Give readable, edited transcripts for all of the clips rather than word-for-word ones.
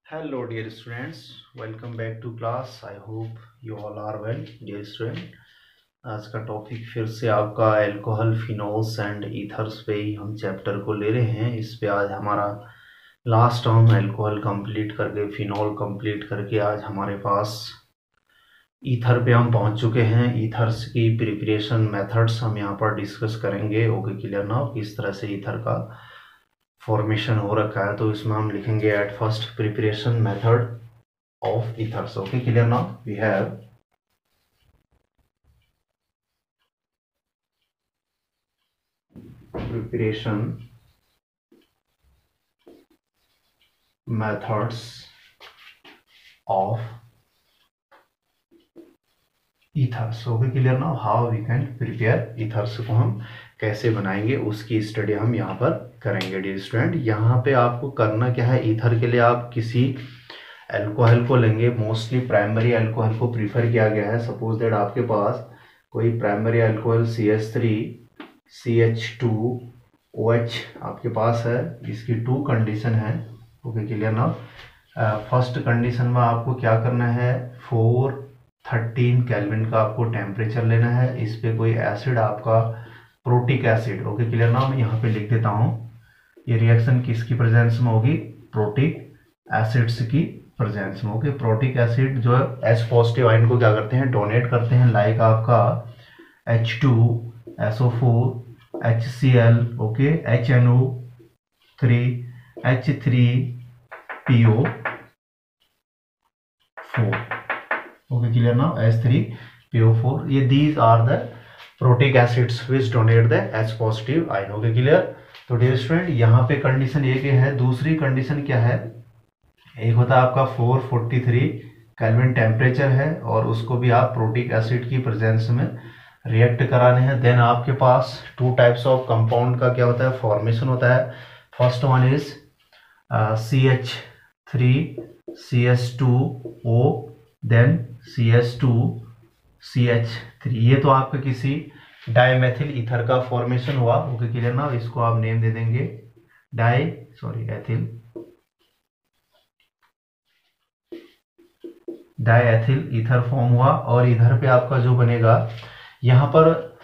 Hello dear students, welcome back to class. I hope you all are well, dear student. आज का topic फिर से आपका alcohol, phenols and ethers पे ही हम चैप्टर को ले रहे हैं। इस पे आज हमारा लास्ट टर्म अल्कोहल कंप्लीट करके, फिनोल कंप्लीट करके आज हमारे पास ईथर पे हम पहुंच चुके हैं। ईथर्स की प्रिपरेशन मेथड्स हम यहाँ पर डिस्कस करेंगे। ओके, क्लियर ना, किस तरह से ईथर का फॉर्मेशन हो रखा है। तो इसमें हम लिखेंगे at first preparation method of ethers. Okay, clear now we have preparation methods of ethers. Okay, clear now how we can prepare ethers को हम कैसे बनाएंगे उसकी स्टडी हम यहाँ पर करेंगे डियर स्टूडेंट। यहाँ पे आपको करना क्या है, ईथर के लिए आप किसी अल्कोहल को लेंगे। मोस्टली प्राइमरी अल्कोहल को प्रीफर किया गया है। सपोज दैट आपके पास कोई प्राइमरी अल्कोहल CH3 CH2OH आपके पास है। इसकी 2 कंडीशन है। Okay, clear now first condition में आपको क्या करना है, 413 केल्विन का आपको टेम्परेचर लेना है। इस पे कोई एसिड आपका protic acid, okay clear now, मैं यहाँ पे लिख देता हूँ। ये रिएक्शन किसकी प्रेजेंस में होगी, प्रोटिक एसिड्स की प्रेजेंस में। ओके, प्रोटिक एसिड जो है H पॉजिटिव आयन को क्या करते हैं, डोनेट करते हैं। लाइक आपका H2SO4 HCl, okay, HNO3 H3PO4, okay clear now, H3PO4। ये these are the protic acids which donate the H positive ion. Okay clear. तो डियर स्टूडेंट यहाँ पे कंडीशन एक है। दूसरी कंडीशन क्या है, एक होता है आपका 443 केल्विन टेम्परेचर है और उसको भी आप प्रोटिक एसिड की प्रेजेंस में रिएक्ट कराने हैं। देन आपके पास 2 टाइप्स ऑफ कंपाउंड का क्या होता है, फॉर्मेशन होता है। First one is CH3 CH2O then CH2CH3। ये तो आपका किसी डाइमेथिल ईथर का फॉर्मेशन हुआ। ओके क्लियर ना, इसको आप नेम दे देंगे डाइएथिल ईथर फॉर्म हुआ। और इधर पे आपका जो बनेगा, यहाँ पर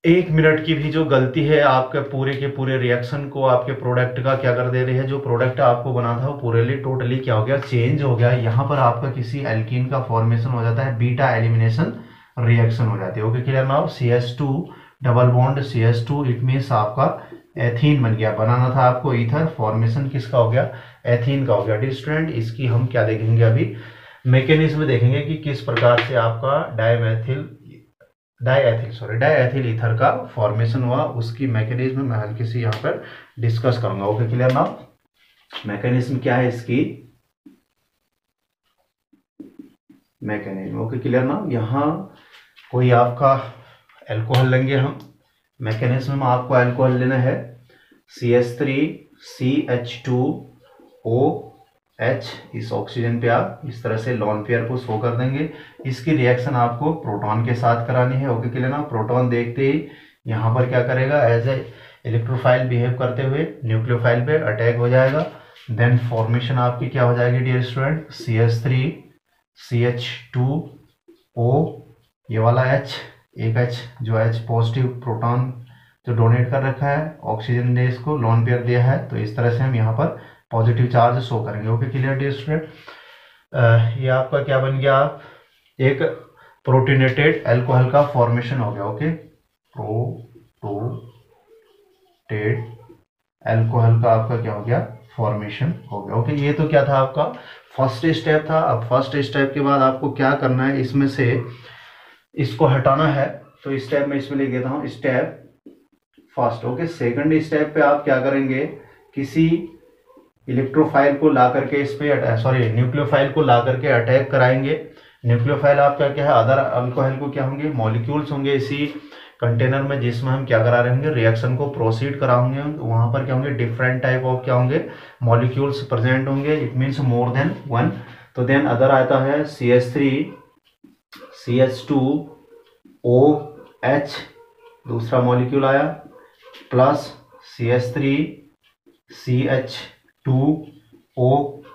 1 मिनट की भी जो गलती है आपके पूरे के पूरे रिएक्शन को, आपके प्रोडक्ट का क्या कर दे रही है। जो प्रोडक्ट आपको बना था वो पूरे टोटली क्या हो गया, चेंज हो गया। यहाँ पर आपका किसी एल्कीन का फॉर्मेशन हो जाता है, बीटा एलिमिनेशन रिएक्शन हो जाती है। Okay clear now, CH2 double bond CH2 it means आपका एथीन बन गया। बनाना था आपको ईथर, फॉर्मेशन किसका हो गया, एथीन का हो गया। डियर स्टूडेंट इसकी हम क्या देखेंगे, अभी मैकेनिज्म देखेंगे कि किस प्रकार से आपका डाइएथिल ईथर का फॉर्मेशन हुआ। उसकी मैकेनिज्म मैं हल्की सी यहाँ पर डिस्कस करूंगा। ओके क्लियर नाउ, मैकेनिज्म क्या है इसकी, मैकेनिज्म। ओके क्लियर नाउ, यहाँ कोई आपका अल्कोहल लेंगे हम। मैकेनिज्म में आपको अल्कोहल लेना है CH3 CH2OH। इस ऑक्सीजन पे आप इस तरह से लॉन पेयर को शो कर देंगे। इसकी रिएक्शन आपको प्रोटॉन के साथ करानी है। ओके क्लियर नाउ, प्रोटॉन देखते ही यहाँ पर क्या करेगा, एज ए इलेक्ट्रोफाइल बिहेव करते हुए न्यूक्लियोफाइल पे अटैक हो जाएगा। देन फॉर्मेशन आपकी क्या हो जाएगी डियर स्टूडेंट, CH3 CH2O, ये वाला H, एक H जो H पॉजिटिव प्रोटॉन जो डोनेट कर रखा है, ऑक्सीजन ने इसको लॉन पेयर दिया है। तो इस तरह से हम यहाँ पर पॉजिटिव चार्ज शो करेंगे। ओके क्लियर डियर स्टूडेंट, ये आपका क्या बन गया, एक प्रोटीनेटेड अल्कोहल का फॉर्मेशन हो गया। ओके, प्रोटोनेटेड अल्कोहल का आपका क्या हो गया, फॉर्मेशन हो गया। ओके, ये तो क्या था आपका फर्स्ट स्टेप था। अब फर्स्ट स्टेप के बाद आपको क्या करना है, इसमें से इसको हटाना है। तो स्टेप में इसमें लिख देता हूं, step first. Okay, second step पे आप क्या करेंगे, किसी इलेक्ट्रोफाइल को ला करके इस पे न्यूक्लियोफाइल को ला करके अटैक कराएंगे। न्यूक्लियोफाइल आपका क्या है, अदर अल्कोहल को क्या होंगे, मॉलिक्यूल्स होंगे इसी कंटेनर में जिसमें हम क्या करा रहे होंगे, रिएक्शन को प्रोसीड कराएंगे। वहां पर क्या होंगे, डिफरेंट टाइप ऑफ क्या होंगे, मॉलिक्यूल्स प्रेजेंट होंगे। It means more than 1। तो देन अदर आता है CH3 CH2OH, दूसरा मॉलिक्यूल आया, प्लस CH3 CH2O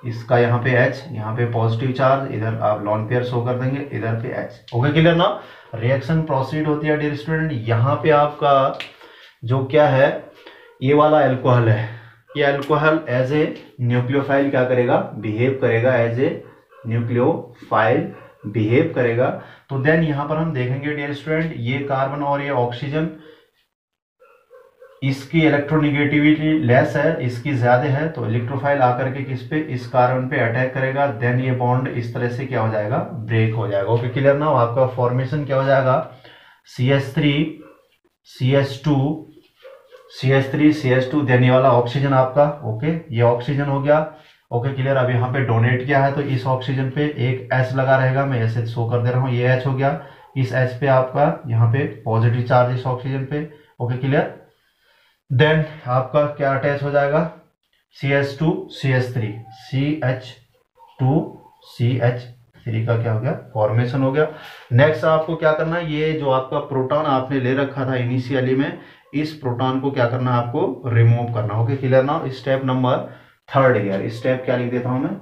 इसका यहाँ पे H, यहाँ पे पॉजिटिव चार्ज, इधर आप लॉन पेयर शो कर देंगे, इधर पे H। ओके क्लियर ना। रिएक्शन प्रोसीड होती है डियर स्टूडेंट। यहाँ पे आपका जो क्या है, ये वाला एल्कोहल है, ये एल्कोहल एज ए न्यूक्लियोफाइल क्या करेगा, बिहेव करेगा, एज ए न्यूक्लियोफाइल बिहेव करेगा। तो देन यहां पर हम देखेंगे डियर स्टूडेंट, ये कार्बन और ये ऑक्सीजन, इसकी इलेक्ट्रोनिगेटिविटी लेस है, इसकी ज्यादा है, तो इलेक्ट्रोफाइल आकर के किस पे, इस कार्बन पे अटैक करेगा। देन ये बॉन्ड इस तरह से क्या हो जाएगा, ब्रेक हो जाएगा। ओके क्लियर ना। आपका फॉर्मेशन क्या हो जाएगा, CH3 CH2 CH3 CH2, then ये वाला ऑक्सीजन आपका, ओके ये ऑक्सीजन हो गया। Okay clear. अब यहाँ पे डोनेट किया है तो इस ऑक्सीजन पे एक H लगा रहेगा, मैं ऐसे शो कर दे रहा हूँ, ये H हो गया। इस H पे आपका यहाँ पे पॉजिटिव चार्ज इस ऑक्सीजन पे। Okay clear. देन आपका क्या अटैच हो जाएगा, CH2 CH3 CH2 CH3 का क्या हो गया, फॉर्मेशन हो गया। नेक्स्ट आपको क्या करना है, ये जो आपका प्रोटॉन आपने ले रखा था इनिशियली में, इस प्रोटॉन को क्या करना है, आपको रिमूव करना। ओके क्लियर ना। स्टेप नंबर थर्ड यार, स्टेप क्या लिख देता हूं मैं,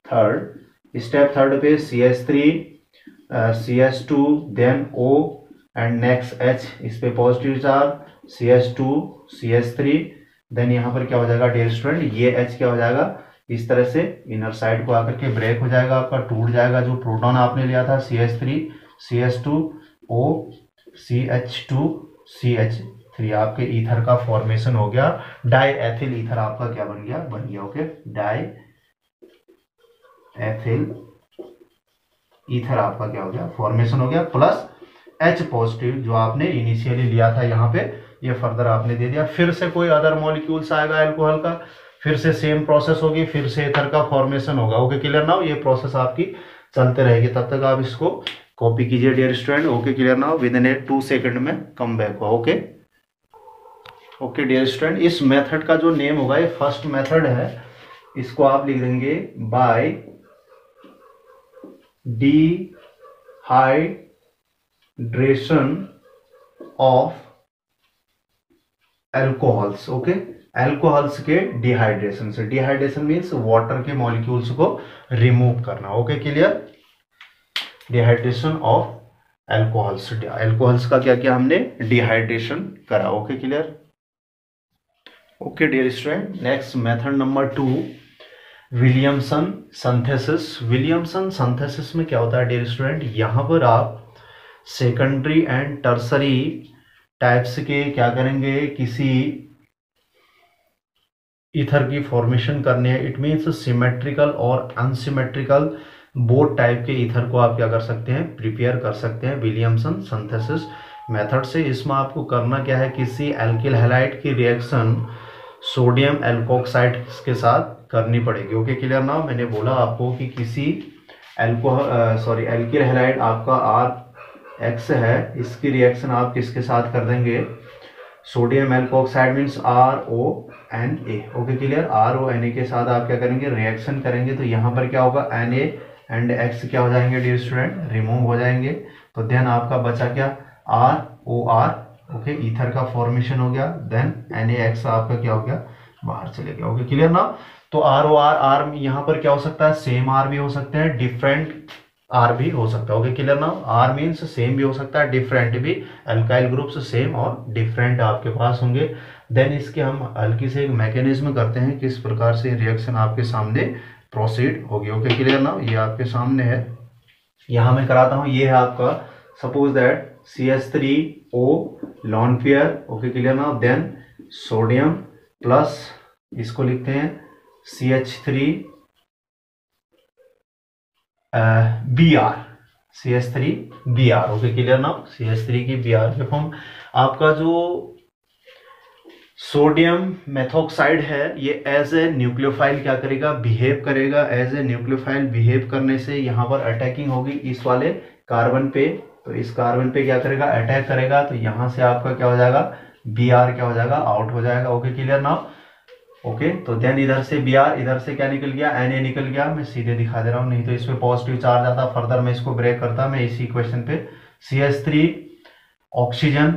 थर्ड। स्टेप थर्ड पे CH3 CH2 then O and next H, इस पे positive charge CH2 CH3, then यहाँ पर क्या हो जाएगा डियर स्टूडेंट, ये H क्या हो जाएगा, इस तरह से इनर साइड को आकर के ब्रेक हो जाएगा, आपका टूट जाएगा। जो प्रोटॉन आपने लिया था CH3 CH2 O CH2 CH3, आपके ईथर का फॉर्मेशन हो गया। डाई एथिल ईथर आपका क्या बन गया, बन गया। ओके, डाई एथिल ईथर आपका क्या हो गया, फॉर्मेशन हो गया। प्लस H पॉजिटिव जो आपने इनिशियली लिया था यहाँ पे, ये फर्दर आपने दे दिया। फिर से कोई अदर मॉलिक्यूल्स आएगा अल्कोहल का, फिर से सेम प्रोसेस होगी, फिर से ईथर का फॉर्मेशन होगा। Okay clear now. ये प्रोसेस आपकी चलते रहेगी, तब तक आप इसको कॉपी कीजिए dear student. Okay clear now. Within 2 second में कम बैक हुआ। ओके ओके डियर स्टूडेंट, इस मेथड का जो नेम होगा, ये फर्स्ट मेथड है, इसको आप लिख देंगे by dehydration of alcohols. Okay, alcohols के डिहाइड्रेशन से, डिहाइड्रेशन मीन्स वाटर के मॉलिक्यूल्स को रिमूव करना। Okay clear. Dehydration of alcohols, alcohols का क्या किया हमने, डिहाइड्रेशन करा। Okay clear. Okay dear student, next method number 2, Williamson synthesis. Williamson synthesis में क्या होता है डियर स्टूडेंट, यहाँ पर आप सेकेंडरी एंड टर्सरी टाइप्स के क्या करेंगे, किसी ईथर की फॉर्मेशन करनी है। इट मीन्स सिमेट्रिकल और अनसिमेट्रिकल बोथ टाइप के ईथर को आप क्या कर सकते हैं, प्रिपेयर कर सकते हैं विलियमसन सिंथेसिस मेथड से। इसमें आपको करना क्या है, किसी एल्किल हैलाइड की रिएक्शन सोडियम एल्कोक्साइड के साथ करनी पड़ेगी। ओके क्लियर ना। मैंने बोला आपको कि किसी एल्किल हैलाइड आपका RX है, इसकी रिएक्शन आप किसके साथ कर देंगे, sodium alkoxide means RONA। Okay clear. RONA के साथ आप क्या करेंगे, रिएक्शन करेंगे, तो यहाँ पर क्या होगा, Na एंड X क्या हो जाएंगे डियर स्टूडेंट, रिमूव हो जाएंगे। तो देन आपका बचा क्या, ROR। ओके, ईथर का फॉर्मेशन हो गया। देन NaX आपका क्या हो गया, बाहर चले गया। ओके क्लियर ना। तो ROR, R यहाँ पर क्या हो सकता है, सेम R भी हो सकते हैं, डिफरेंट R भी हो सकता है। ओके क्लियर ना। R मीन्स सेम भी हो सकता है, डिफरेंट भी। अल्काइल ग्रुप्स सेम और डिफरेंट आपके पास होंगे। देन इसके हम हल्की से एक मैकेनिज्म करते हैं, किस प्रकार से रिएक्शन आपके सामने प्रोसीड होगी। ओके क्लियर ना। ये आपके सामने है, यहाँ मैं कराता हूँ। ये है आपका, suppose that CH3O lone pair. Okay clear ना। देन सोडियम प्लस, इसको लिखते हैं CH3Br, CH3Br। ओके क्लियर ना। CH3 की Br के फॉर्म। आपका जो सोडियम मेथॉक्साइड है, ये एज ए न्यूक्लियोफाइल क्या करेगा, बिहेव करेगा। एज ए न्यूक्लियोफाइल बिहेव करने से यहाँ पर अटैकिंग होगी इस वाले कार्बन पे, तो इस कार्बन पे क्या करेगा, अटैक करेगा। तो यहाँ से आपका क्या हो जाएगा, Br क्या हो जाएगा, आउट हो जाएगा। ओके क्लियर ना। ओके, तो देन इधर से Br, इधर से क्या निकल गया, Na निकल गया। मैं सीधे दिखा दे रहा हूँ, नहीं तो इस पे पॉजिटिव चार्ज आता। फर्दर मैं इसको ब्रेक करता, मैं इसी क्वेश्चन पे CH3 ऑक्सीजन।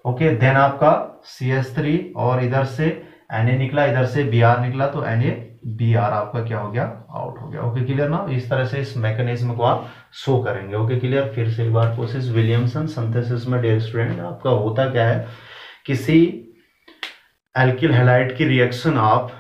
ओके, देन आपका CH3 और इधर से Na निकला, इधर से Br निकला, तो Na बी आर आपका क्या हो गया, आउट हो गया। ओके क्लियर ना। इस तरह से इस मैकेनिज्म को आप शो करेंगे। Okay clear. फिर से एक बार प्रोसेस विलियमसन सिंथेसिस में डियर स्टूडेंट आपका होता क्या है, किसी एल्किल हैलाइड की रिएक्शन आप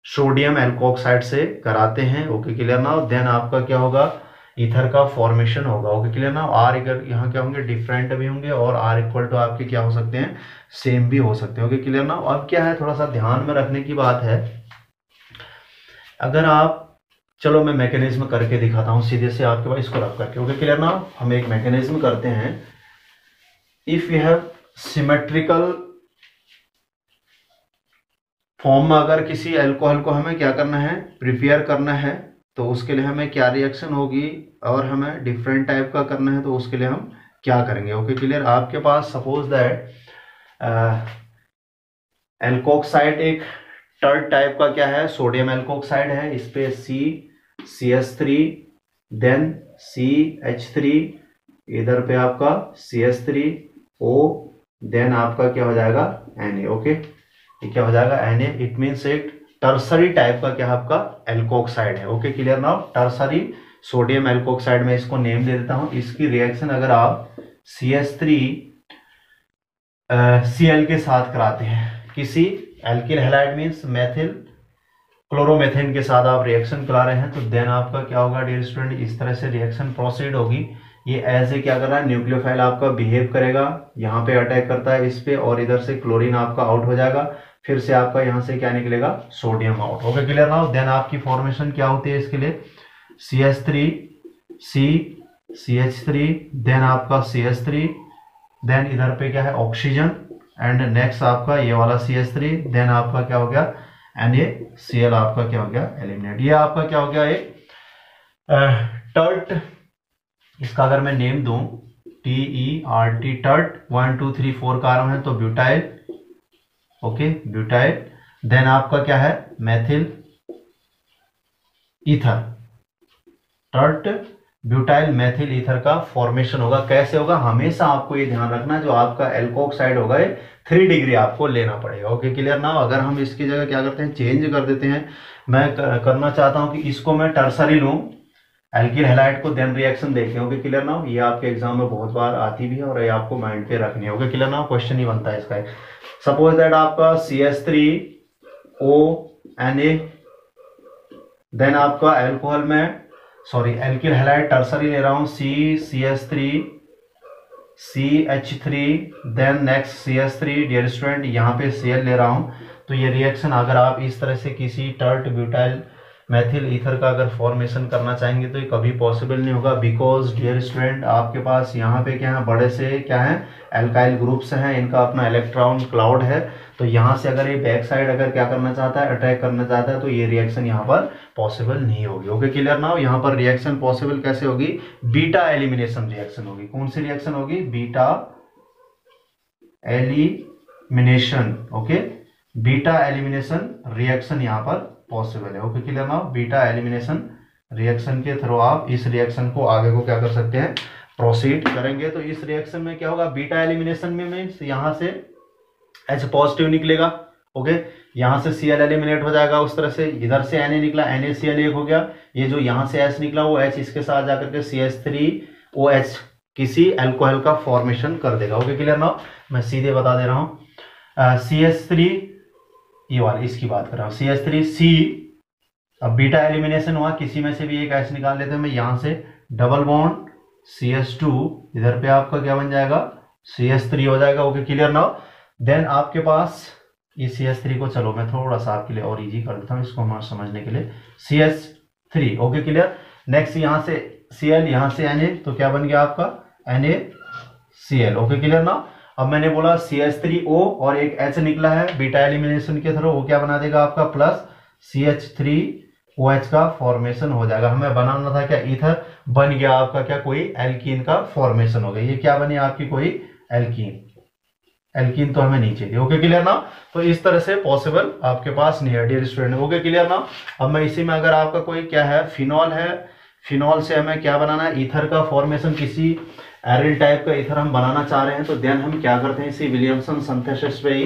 सोडियम एल्कोक्साइड से कराते हैं। ओके क्लियर ना। देन आपका क्या होगा, ईथर का फॉर्मेशन होगा। ओके क्लियर ना। आर यहाँ क्या होंगे, डिफरेंट भी होंगे और आर इक्वल टू आपके क्या हो सकते हैं, सेम भी हो सकते हैं। ओके क्लियर ना। अब क्या है, थोड़ा सा ध्यान में रखने की बात है, अगर आप, चलो मैं मैकेनिज्म करके दिखाता हूं सीधे से आपके पास इसको रख करके। ओके क्लियर ना। हम एक मैकेनिज्म करते हैं। If you have symmetrical form में अगर किसी अल्कोहल को हमें क्या करना है, प्रिपेयर करना है, तो उसके लिए हमें क्या रिएक्शन होगी, और हमें डिफरेंट टाइप का करना है तो उसके लिए हम क्या करेंगे। Okay clear. आपके पास सपोज दैट एल्कोक्साइड एक टर्ड टाइप का क्या है, सोडियम एल्कोक्साइड है। इस पे CH3 देन CH3, इधर पे आपका CH3O देन आपका क्या हो जाएगा Na। ओके, ये क्या हो जाएगा Na। इट मीन्स एक टर्सरी टाइप का क्या आपका एल्कोक्साइड है। Okay clear now. Tertiary sodium alkoxide में इसको नेम दे देता हूं। इसकी रिएक्शन अगर आप CH3 Cl के साथ कराते हैं, किसी alkyl halide means methyl chloromethane के साथ आप रिएक्शन करा रहे हैं, तो देन आपका क्या होगा डियर स्टूडेंट, इस तरह से रिएक्शन प्रोसीड होगी। ये एज ए क्या कर रहा है, न्यूक्लियोफाइल आपका बिहेव करेगा, यहाँ पे अटैक करता है इस पे, और इधर से क्लोरीन आपका आउट हो जाएगा, फिर से आपका यहाँ से क्या निकलेगा, sodium out. Okay clear now. Then आपकी फॉर्मेशन क्या होती है इसके लिए, CH3 CH3 देन आपका CH3 देन इधर पे क्या है ऑक्सीजन, एंड नेक्स्ट आपका ये वाला CH3 देन आपका क्या हो गया NaCl आपका क्या हो गया एलिमिनेट। ये आपका क्या हो गया एक टर्ट, इसका अगर मैं नेम दूं TERT टर्ट, 1 2 3 4 कार्बन है तो ब्यूटाइल। Okay butyl. देन आपका क्या है methyl ether, tert butyl methyl ether का फॉर्मेशन होगा। कैसे होगा, हमेशा आपको ये ध्यान रखना, जो आपका एल्कोक्साइड होगा 3 डिग्री आपको लेना पड़ेगा। ओके क्लियर ना। अगर हम इसकी जगह क्या करते हैं, चेंज कर देते हैं, मैं करना चाहता हूं कि इसको मैं टर्सरी लूं एल्किल हैलाइड को, देन रिएक्शन देखते हैं। ओके क्लियर ना। ये आपके एग्जाम में बहुत बार आती भी है और ये आपको माइंड पे रखनी है। ओके क्लियर ना, क्वेश्चन ही बनता है इसका। सपोज दैट आपका CH3O Na देन आपका एल्कोहल में एल्किल हैलाइड टर्सरी ले रहा हूं CH3 CH3 then next CH3 dear student, यहाँ पे Cl ले रहा हूं। तो ये रिएक्शन अगर आप इस तरह से किसी टर्ट ब्यूटाइल मेथिल ईथर का अगर फॉर्मेशन करना चाहेंगे तो ये कभी पॉसिबल नहीं होगा, बिकॉज डियर स्टूडेंट आपके पास यहाँ पे क्या है, बड़े से क्या है एल्काइल ग्रुप्स हैं, इनका अपना इलेक्ट्रॉन क्लाउड है। तो यहाँ से अगर ये बैक साइड अगर क्या करना चाहता है, अटैक करना चाहता है, तो ये रिएक्शन यहाँ पर पॉसिबल नहीं होगी। ओके क्लियर ना। यहाँ पर रिएक्शन पॉसिबल कैसे होगी, बीटा एलिमिनेशन रिएक्शन होगी। कौन सी रिएक्शन होगी, beta elimination. Okay beta elimination reaction यहाँ पर पॉसिबल है। ओके क्लियर ना। बीटा एलिमिनेशन रिएक्शन के थ्रू आप इस रिएक्शन को आगे को क्या कर सकते हैं, प्रोसीड करेंगे। तो इस रिएक्शन में क्या होगा, बीटा एलिमिनेशन में मीन्स यहाँ से H पॉजिटिव निकलेगा। ओके यहाँ से Cl एलिमिनेट हो जाएगा, उस तरह से इधर से Na निकला, NaCl एक हो गया, ये जो यहाँ से H निकला वो H इसके साथ जाकर के CH3OH किसी अल्कोहल का फॉर्मेशन कर देगा। ओके क्लियर ना। मैं सीधे बता दे रहा हूँ CH3 ये वाली इसकी बात कर रहा हूँ CH3C, अब बीटा एलिमिनेशन हुआ, किसी में से भी एक H निकाल लेते हैं। मैं यहाँ से डबल बॉन्ड CH2 इधर पे आपका क्या बन जाएगा CH3 हो जाएगा। ओके क्लियर ना। देन आपके पास ये CH3 को चलो मैं थोड़ा सा आपके लिए और इजी कर देता हूँ इसको हमारे समझने के लिए, CH3। Okay clear. नेक्स्ट यहाँ से Cl, यहाँ से Na, तो क्या बन गया आपका NaCl। ओके क्लियर ना। अब मैंने बोला CH3O और एक H निकला है बीटा एलिमिनेशन के थ्रू, वो क्या बना देगा आपका प्लस CH3OH का फॉर्मेशन हो जाएगा। हमें बनाना था क्या, ईथर, बन गया आपका क्या कोई एल्कीन का फॉर्मेशन हो गया। ये क्या बनी आपकी कोई एल्कीन, एल्कीन तो हमें नीचे थी। ओके क्लियर ना। तो इस तरह से पॉसिबल आपके पास नहीं है डियर स्टूडेंट। ओके क्लियर ना। अब मैं इसी में अगर आपका कोई क्या है फिनॉल है, फिनॉल से हमें क्या बनाना है, ईथर का फॉर्मेशन, किसी एरिल टाइप का ईथर हम बनाना चाह रहे हैं, तो देन हम क्या करते हैं, इसी विलियमसन सिंथेसिस पे ही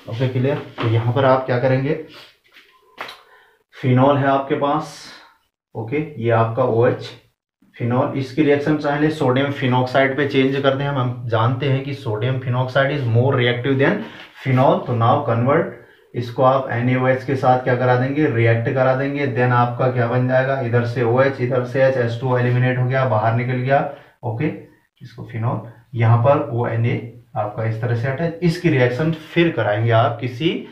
ओके क्लियर। तो यहाँ पर आप क्या करेंगे, फिनॉल है आपके पास, ओके ये आपका OH फिनॉल, इसकी रिएक्शन चाहे सोडियम फिनॉक्साइड पे चेंज करते हैं। हम जानते हैं कि sodium phenoxide is more reactive than phenol. तो नाउ कन्वर्ट इसको आप NaOH के साथ क्या करा देंगे, रिएक्ट करा देंगे। देन आपका क्या बन जाएगा, इधर से OH इधर से H, H2 एलिमिनेट हो गया, बाहर निकल गया, ओके इसको फिनॉल, यहाँ पर ONa आपका इस तरह से हटा। इसकी रिएक्शन फिर कराएंगे आप किसी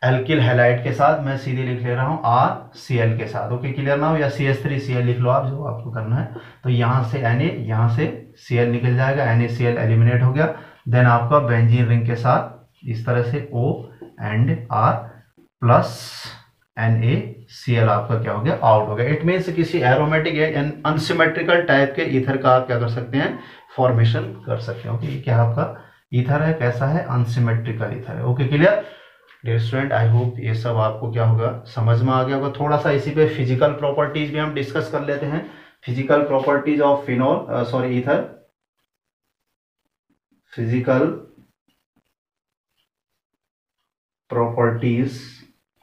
एल्किल हैलाइड के साथ, मैं सीधे लिख ले रहा हूँ RCl के साथ, ओके क्लियर ना हो, या CH3Cl लिख लो आप, जो आपको करना है। तो यहाँ से Na, यहाँ से Cl निकल जाएगा, NaCl एलिमिनेट हो गया। देन आपका बेंजीन रिंग के साथ इस तरह से O and R plus NaCl आपका क्या हो गया, आउट हो गया। इट मीन्स किसी एरोमेटिक एंड अनसिमेट्रिकल टाइप के ईथर का आप क्या कर सकते हैं, फॉर्मेशन कर सकते हैं। ओके क्या आपका ईथर है, कैसा है, अनसिमेट्रिकल ईथर है। Okay clear dear student, I hope ये सब आपको क्या होगा, समझ में आ गया होगा। थोड़ा सा इसी पे फिजिकल प्रॉपर्टीज भी हम डिस्कस कर लेते हैं। Physical properties of phenol sorry ether, physical properties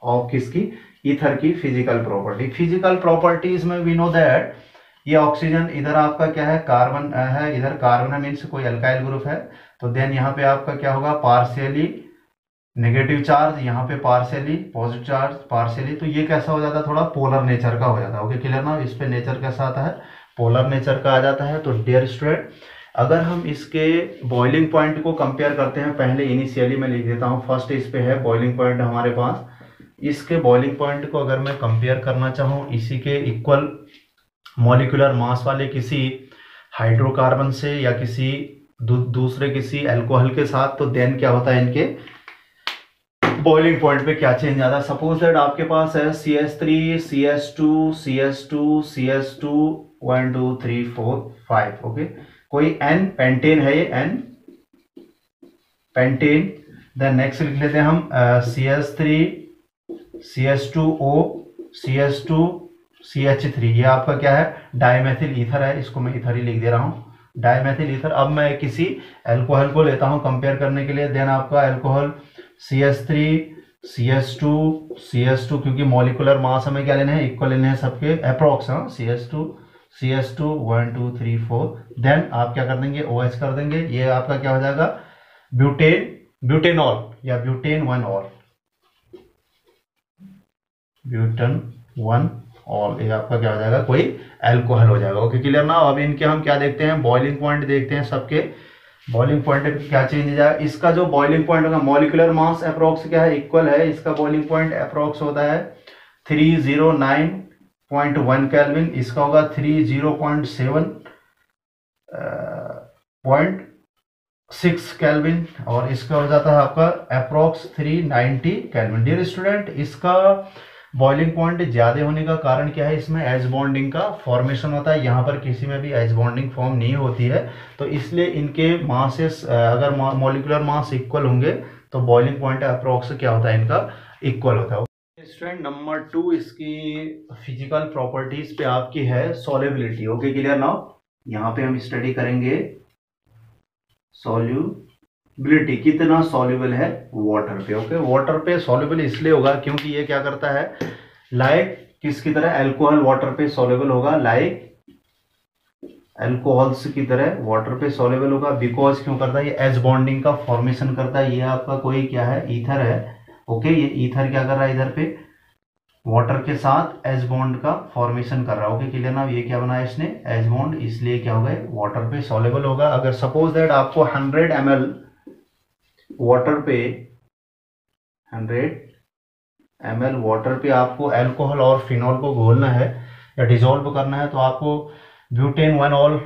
of किसकी, ईथर की फिजिकल प्रॉपर्टी। फिजिकल प्रॉपर्टीज में वी नो दैट ये ऑक्सीजन इधर आपका क्या है, कार्बन है, इधर कार्बन है, मीन्स कोई अल्काइल ग्रुप है। तो देन यहाँ पे आपका क्या होगा, पार्शियली नेगेटिव चार्ज, यहाँ पे पार्शियली पॉजिटिव चार्ज, पार्शियली, तो ये कैसा हो जाता है, थोड़ा पोलर नेचर का हो जाता है। ओके क्लियर ना, इस पे नेचर कैसा आता है, पोलर नेचर का आ जाता है। तो डियर स्टूडेंट, अगर हम इसके बॉइलिंग पॉइंट को कंपेयर करते हैं, पहले इनिशियली मैं लिख देता हूँ, फर्स्ट इस पे है बॉइलिंग पॉइंट हमारे पास। इसके बॉइलिंग पॉइंट को अगर मैं कंपेयर करना चाहूँ इसी के इक्वल मॉलिक्यूलर मास वाले किसी हाइड्रोकार्बन से या किसी दूसरे किसी अल्कोहल के साथ, तो देन क्या होता है, इनके बॉइलिंग पॉइंट पे क्या चेंज आता है। सपोज दैट आपके पास है CH3 CH2 CH2 CH2 1 2 3 4 5, okay कोई N पेंटेन है, ये N पेंटेन। देन नेक्स्ट लिख लेते हैं हम CH3 CH2O CH2 CH3, ये आपका क्या है, डाइमेथिल ईथर है, इसको मैं ईथर ही लिख दे रहा हूँ, डाइमेथिल ईथर। अब मैं किसी अल्कोहल को लेता हूँ कंपेयर करने के लिए। देन आपका अल्कोहल CH3 CH2 CH2, क्योंकि मॉलिक्यूलर मास हमें क्या लेने हैं, इक्वल लेने हैं सबके अप्रोक्स, CH2 CH2 1 2 3 4। देन आप क्या कर देंगे, OH कर देंगे, ये आपका क्या हो जाएगा, ब्यूटेनॉल या ब्यूटेन 1 ऑल, ब्यूटेन 1 ऑल, ये आपका क्या हो जाएगा, कोई अल्कोहल हो जाएगा। ओके क्लियर ना। अब इनके हम क्या देखते हैं, बॉइलिंग पॉइंट देखते हैं, सबके बॉइलिंग पॉइंट पे क्या चेंज हो जाएगा। इसका जो बॉइलिंग पॉइंट होगा, मॉलिक्यूलर मास अप्रोक्स क्या है, इक्वल है, इसका बॉइलिंग पॉइंट अप्रोक्स होता है 309.1 केल्विन, इसका होगा 307.6 केल्विन, और इसका हो जाता है आपका अप्रोक्स 390 केल्विन। डियर स्टूडेंट, इसका बॉइलिंग पॉइंट ज्यादा होने का कारण क्या है, इसमें एच बॉन्डिंग का फॉर्मेशन होता है, यहाँ पर किसी में भी एच बॉन्डिंग फॉर्म नहीं होती है। तो इसलिए इनके मासेस अगर मॉलिक्यूलर मास इक्वल होंगे तो बॉइलिंग पॉइंट अप्रोक्स क्या होता है, इनका इक्वल होता है। स्टूडेंट नंबर 2 इसकी फिजिकल प्रॉपर्टीज पे आपकी है सॉल्युबिलिटी। ओके क्लियर नाउ, यहाँ पे हम स्टडी करेंगे सॉल्युबिलिटी, कितना सॉल्युबल है वाटर पे। ओके वाटर पे सॉल्युबल इसलिए होगा क्योंकि ये क्या करता है, लाइक किसकी तरह, अल्कोहल वाटर पे सॉल्युबल होगा, लाइक अल्कोहल्स की तरह वाटर पे सॉल्युबल होगा। बिकॉज क्यों करता है, ये एच बॉन्डिंग का फॉर्मेशन करता है। ये आपका कोई क्या है, ईथर है। ओके ये ईथर क्या कर रहा है, इधर पे वाटर के साथ एच बॉन्ड का फॉर्मेशन कर रहा है। ओके क्लियर ना, ये क्या बनाया इसने, एच बॉन्ड, इसलिए क्या होगा, वाटर पे सॉल्युबल होगा। अगर सपोज दैट आपको 100 ml वाटर पे 100 ml वाटर पे आपको अल्कोहल और फिनॉल को घोलना है या डिसॉल्व करना है, तो आपको ब्यूटेन 1 ऑल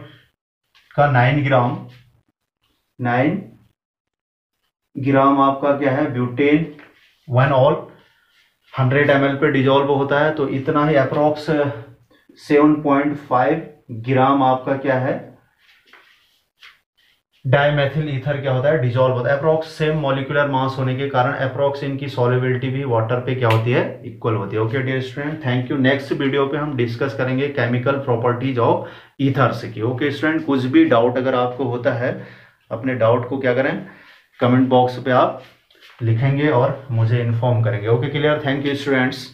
का 9 ग्राम आपका क्या है, ब्यूटेन 1 ऑल 100 ml पे डिजोल्व होता है। तो इतना ही अप्रोक्स 7.5 ग्राम आपका क्या है, डाइमेथिल ईथर क्या होता है, डिजोल्व होता है। अप्रोक्स सेम मॉलिक्यूलर मास होने के कारण अप्रोक्स इनकी सॉल्युबिलिटी भी वाटर पे क्या होती है, इक्वल होती है। Okay dear student, thank you. Next video पे हम डिस्कस करेंगे केमिकल प्रॉपर्टीज ऑफ ईथर्स की। ओके स्टूडेंट, कुछ भी डाउट अगर आपको होता है, अपने डाउट को क्या करें, कमेंट बॉक्स पे आप लिखेंगे और मुझे इन्फॉर्म करेंगे। Okay clear, thank you students.